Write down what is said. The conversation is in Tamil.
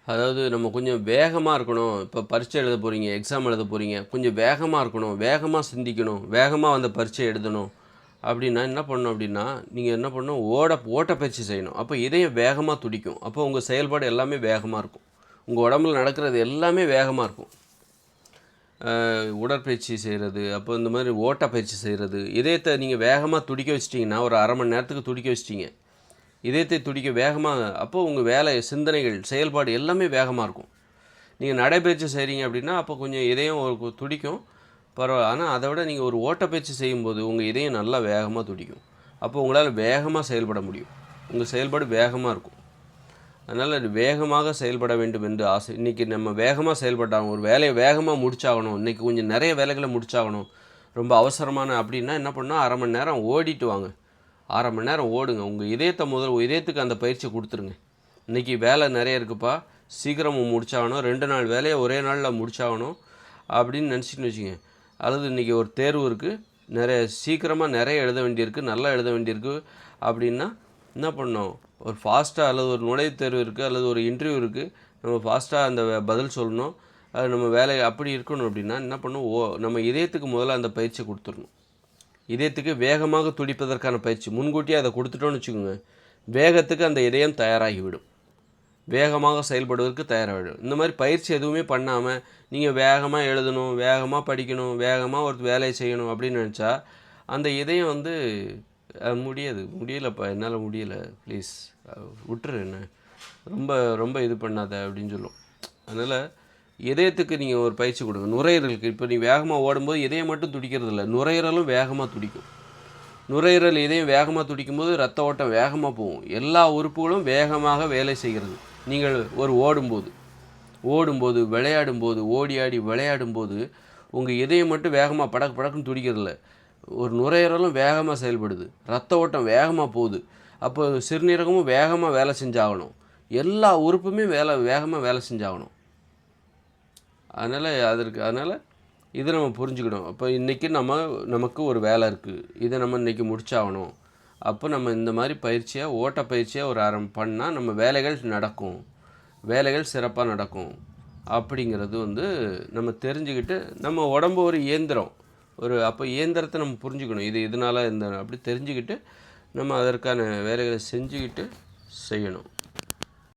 அதாவது நம்ம கொஞ்சம் வேகமாக இருக்கணும். இப்போ பரீட்சை எழுத போகிறீங்க, எக்ஸாம் எழுத போகிறீங்க. கொஞ்சம் வேகமாக இருக்கணும், வேகமாக சிந்திக்கணும், வேகமாக அந்த பரீட்சை எழுதணும் அப்படின்னா என்ன பண்ணணும் அப்படின்னா, நீங்கள் என்ன பண்ணணும், ஓட்டப்பயிற்சி செய்யணும். அப்போ இதயம் வேகமாக துடிக்கும். அப்போ உங்கள் செயல்பாடு எல்லாமே வேகமாக இருக்கும். உங்கள் உடம்புல நடக்கிறது எல்லாமே வேகமாக இருக்கும். உடற்பயிற்சி செய்கிறது, அப்போ இந்த மாதிரி ஓட்டப்பயிற்சி செய்கிறது, இதயத்தை நீங்கள் வேகமாக துடிக்க வச்சிட்டிங்கன்னா, ஒரு அரை மணி நேரத்துக்கு துடிக்க வச்சிட்டிங்க. இதயத்தை துடிக்க வேகமாக, அப்போது உங்கள் வேலை, சிந்தனைகள், செயல்பாடு எல்லாமே வேகமாக இருக்கும். நீங்கள் நடைப்பயிற்சி செய்கிறீங்க அப்படின்னா அப்போ கொஞ்சம் இதயம் ஒரு துடிக்கும், பரவாயில்ல. ஆனால் அதை விட நீங்கள் ஒரு ஓட்டப்பயிற்சி செய்யும்போது உங்கள் இதயம் நல்லா வேகமாக துடிக்கும். அப்போ உங்களால் வேகமாக செயல்பட முடியும். உங்கள் செயல்பாடு வேகமாக இருக்கும். அதனால் வேகமாக செயல்பட வேண்டும் என்று ஆசை. இன்றைக்கி நம்ம வேகமாக செயல்பட்டாகணும், ஒரு வேலையை வேகமாக முடிச்சாகணும், இன்றைக்கி கொஞ்சம் நிறைய வேலைகளை முடிச்சாகணும், ரொம்ப அவசரமான அப்படின்னா என்ன பண்ணால் அரை மணி நேரம் ஓடிட்டு வாங்க. அரை மணி நேரம் ஓடுங்க. உங்கள் இதயத்துக்கு அந்த பயிற்சி கொடுத்துருங்க. இன்றைக்கி வேலை நிறைய இருக்குப்பா, சீக்கிரம் முடிச்சாகணும், 2 நாள் வேலையை ஒரே நாளில் முடிச்சாகணும் அப்படின்னு நினச்சிட்டு வச்சுங்க. அல்லது இன்றைக்கி ஒரு தேர்வு இருக்குது, சீக்கிரமாக நிறைய எழுத வேண்டியிருக்கு, நல்லா எழுத வேண்டியிருக்கு அப்படின்னா என்ன பண்ணோம், ஒரு ஃபாஸ்ட்டாக, அல்லது ஒரு நுழைவுத் தேர்வு இருக்குது, அல்லது ஒரு இன்டர்வியூ இருக்குது, நம்ம ஃபாஸ்ட்டாக அந்த பதில் சொல்லணும், அது நம்ம வேலை அப்படி இருக்கணும் அப்படின்னா என்ன பண்ணணும், நம்ம இதயத்துக்கு முதல்ல அந்த பயிற்சி கொடுத்துடணும். இதயத்துக்கு வேகமாக துடிப்பதற்கான பயிற்சி முன்கூட்டியே அதை கொடுத்துட்டோன்னு வச்சுக்கோங்க, வேகத்துக்கு அந்த இதயம் தயாராகிவிடும், வேகமாக செயல்படுவதற்கு தயாராகிவிடும். இந்த மாதிரி பயிற்சி எதுவுமே பண்ணாமல் நீங்கள் வேகமாக எழுதணும், வேகமாக படிக்கணும், வேகமாக ஒரு வேலையை செய்யணும் அப்படின்னு நினச்சா அந்த இதயம் முடியலப்பா, என்னால் முடியலை, ப்ளீஸ் விட்டுரு, என்ன ரொம்ப ரொம்ப இது பண்ணாத அப்படின்னு சொல்லும். அதனால் இதயத்துக்கு நீங்கள் ஒரு பயிற்சி கொடுங்க. நுரையீரலுக்கு இப்போ நீ வேகமாக ஓடும்போது இதயம் மட்டும் துடிக்கிறது இல்லை, நுரையீரலும் வேகமாக துடிக்கும். நுரையீரல் இதயம் வேகமாக துடிக்கும்போது ரத்த ஓட்டம் வேகமாக போகும், எல்லா உறுப்புகளும் வேகமாக வேலை செய்கிறது. நீங்கள் ஓடும்போது விளையாடும்போது, ஓடி ஆடி விளையாடும்போது உங்கள் இதயம் மட்டும் வேகமாக படக்கு படக்குன்னு துடிக்கிறதில்ல, ஒரு நுரையீரலும் வேகமாக செயல்படுது, ரத்த ஓட்டம் வேகமாக போகுது. அப்போ சிறுநீரகமும் வேகமாக வேலை செஞ்சாகணும், எல்லா உறுப்புமே வேகமாக வேலை செஞ்சாகணும். அதனால் இதை நம்ம புரிஞ்சுக்கணும். அப்போ இன்றைக்கி நமக்கு ஒரு வேலை இருக்குது, இதை நம்ம இன்றைக்கி முடிச்சாகணும். அப்போ நம்ம இந்த மாதிரி ஓட்டப்பயிற்சியாக ஒரு பண்ணால் நம்ம வேலைகள் நடக்கும், வேலைகள் சிறப்பாக நடக்கும் அப்படிங்கிறது நம்ம தெரிஞ்சுக்கிட்டு, நம்ம உடம்பு ஒரு இயந்திரம், அப்போ இயந்திரத்தை நம்ம புரிஞ்சுக்கணும், இதனால் அப்படி தெரிஞ்சுக்கிட்டு நம்ம அதற்கான வேலைகளை செஞ்சுக்கிட்டு செய்யணும்.